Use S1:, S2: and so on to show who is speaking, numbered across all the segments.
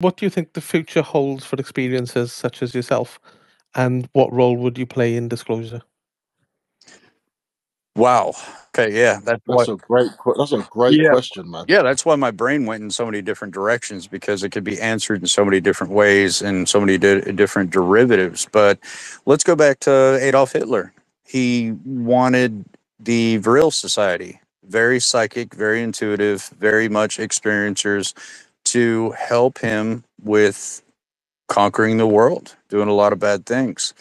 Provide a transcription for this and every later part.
S1: What do you think the future holds for experiences such as yourself, and what role would you play in disclosure?
S2: Wow. Okay, yeah, that's what.
S3: That's a great
S2: Yeah.
S3: question, man.
S2: Yeah, that's why my brain went in so many different directions because it could be answered in so many different ways and so many different derivatives. But let's go back to Adolf Hitler. He wanted the Vril Society, very psychic, very intuitive, very much experiencers, to help him with conquering the world, doing a lot of bad things.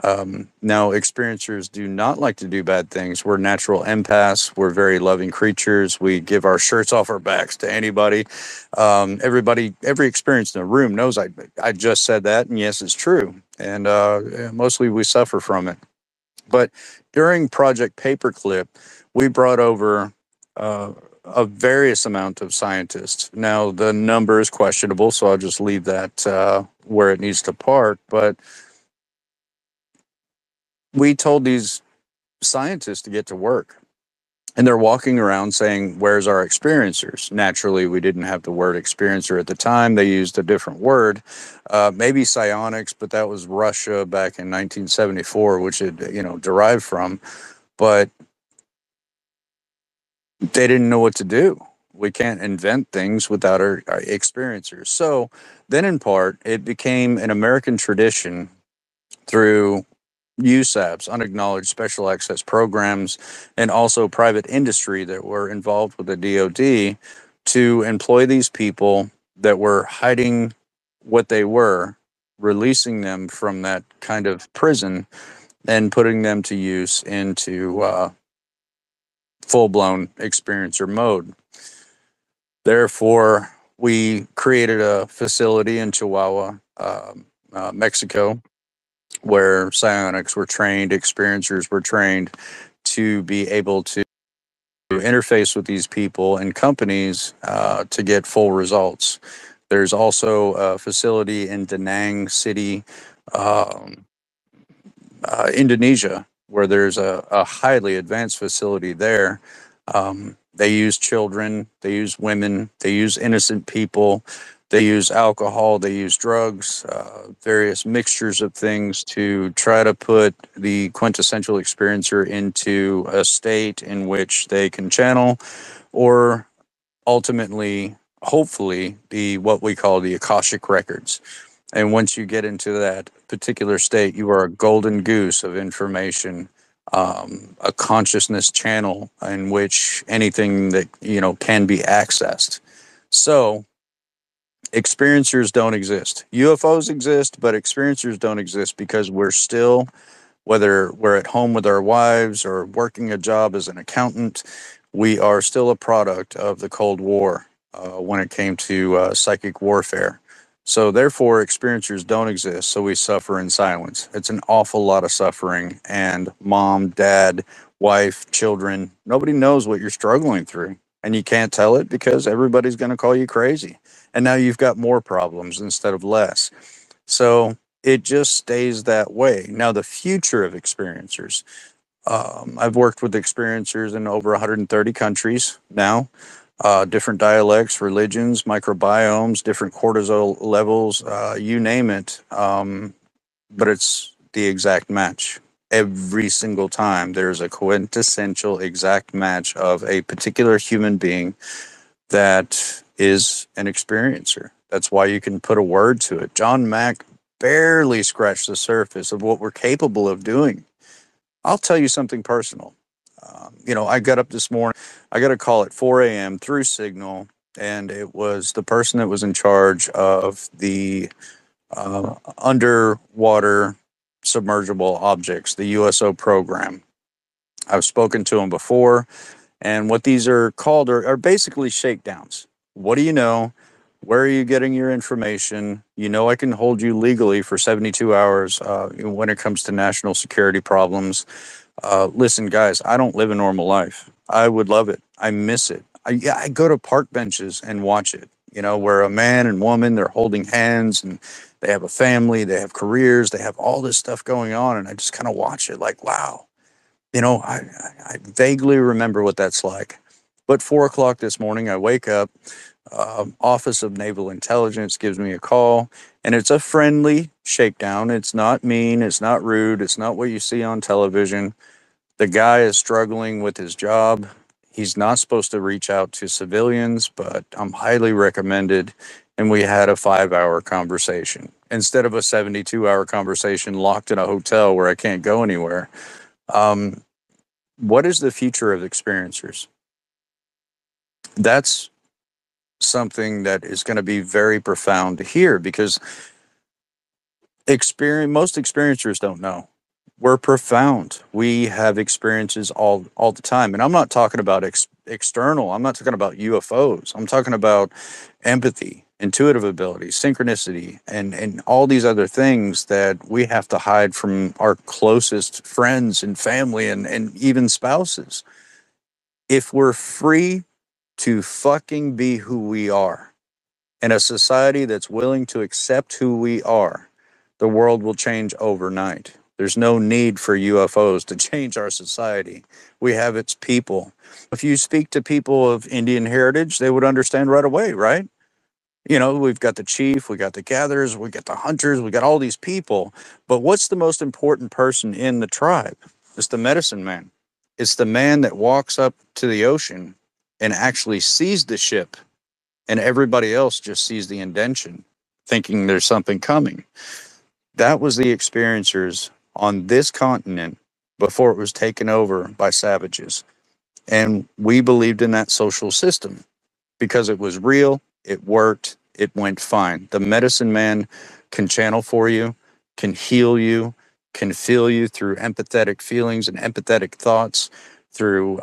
S2: Now, experiencers do not like to do bad things. We're natural empaths. We're very loving creatures. We give our shirts off our backs to anybody. Everybody, every experience in the room knows I just said that, and yes, it's true. And mostly we suffer from it. But during Project Paperclip, we brought over a various amount of scientists. Now, the number is questionable, so I'll just leave that where it needs to park. But we told these scientists to get to work. And they're walking around saying, "Where's our experiencers?" Naturally, we didn't have the word experiencer at the time. They used a different word, maybe psionics, but that was Russia back in 1974, which it derived from. But they didn't know what to do. We can't invent things without our experiencers. So then, in part, it became an American tradition through USAPs, unacknowledged special access programs, and also private industry that were involved with the DoD to employ these people that were hiding what they were, releasing them from that kind of prison and putting them to use into full blown experiencer mode. Therefore, we created a facility in Chihuahua, Mexico, where psionics were trained, experiencers were trained to be able to interface with these people and companies to get full results. There's also a facility in Da Nang City, um, Indonesia, where there's a highly advanced facility there. They use children, they use women, they use innocent people, they use alcohol, they use drugs, various mixtures of things to try to put the quintessential experiencer into a state in which they can channel or ultimately, hopefully, the what we call the Akashic records. And once you get into that particular state, you are a golden goose of information, a consciousness channel in which anything that can be accessed. So experiencers don't exist. UFOs exist, but experiencers don't exist because we're still, whether we're at home with our wives or working a job as an accountant, we are still a product of the Cold War when it came to psychic warfare. So, therefore, experiencers don't exist. So, we suffer in silence. It's an awful lot of suffering. And mom, dad, wife, children, nobody knows what you're struggling through. And you can't tell it because everybody's going to call you crazy. And now you've got more problems instead of less. So, it just stays that way. Now, the future of experiencers. I've worked with experiencers in over 130 countries now, different dialects, religions, microbiomes, different cortisol levels, you name it. But it's the exact match. Every single time, there's a quintessential exact match of a particular human being that is an experiencer. That's why you can put a word to it. John Mack barely scratched the surface of what we're capable of doing. I'll tell you something personal. I got up this morning, I got a call at 4 a.m. through Signal, and it was the person that was in charge of the underwater submergible objects, the USO program. I've spoken to him before. And what these are called are basically shakedowns. What do you know? Where are you getting your information? I can hold you legally for 72 hours when it comes to national security problems. Listen, guys, I don't live a normal life. I would love it. I miss it. I go to park benches and watch it, where a man and woman, they're holding hands and they have a family, they have careers, they have all this stuff going on. And I just kind of watch it like, wow. I vaguely remember what that's like. But 4 o'clock this morning, I wake up. Office of Naval Intelligence gives me a call, and it's a friendly shakedown. It's not mean, it's not rude, it's not what you see on television. The guy is struggling with his job. He's not supposed to reach out to civilians, but I'm highly recommended. And we had a 5 hour conversation instead of a 72-hour conversation locked in a hotel where I can't go anywhere. Um, what is the future of experiencers? That's something that is going to be very profound to hear, because most experiencers don't know. We're profound. We have experiences all the time, and I'm not talking about external. I'm not talking about UFOs. I'm talking about empathy, intuitive ability, synchronicity, and all these other things that we have to hide from our closest friends and family, and even spouses. If we're free to fucking be who we are, in a society that's willing to accept who we are, the world will change overnight. There's no need for UFOs to change our society. We have its people. If you speak to people of Indian heritage, they would understand right away, right? You know, we've got the chief, we got the gatherers, we got the hunters, we got all these people. But what's the most important person in the tribe? It's the medicine man. It's the man that walks up to the ocean and actually sees the ship, and everybody else just sees the indention, thinking there's something coming. That was the experiencers on this continent before it was taken over by savages. And we believed in that social system because it was real, it worked, it went fine. The medicine man can channel for you, can heal you, can feel you through empathetic feelings and empathetic thoughts, through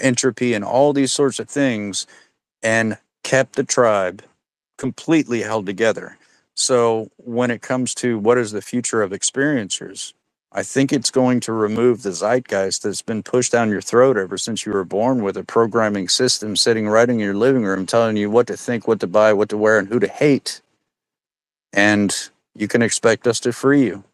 S2: entropy and all these sorts of things, and kept the tribe completely held together. So when it comes to what is the future of experiencers, I think it's going to remove the zeitgeist that's been pushed down your throat ever since you were born, with a programming system sitting right in your living room telling you what to think, what to buy, what to wear, and who to hate. And you can expect us to free you.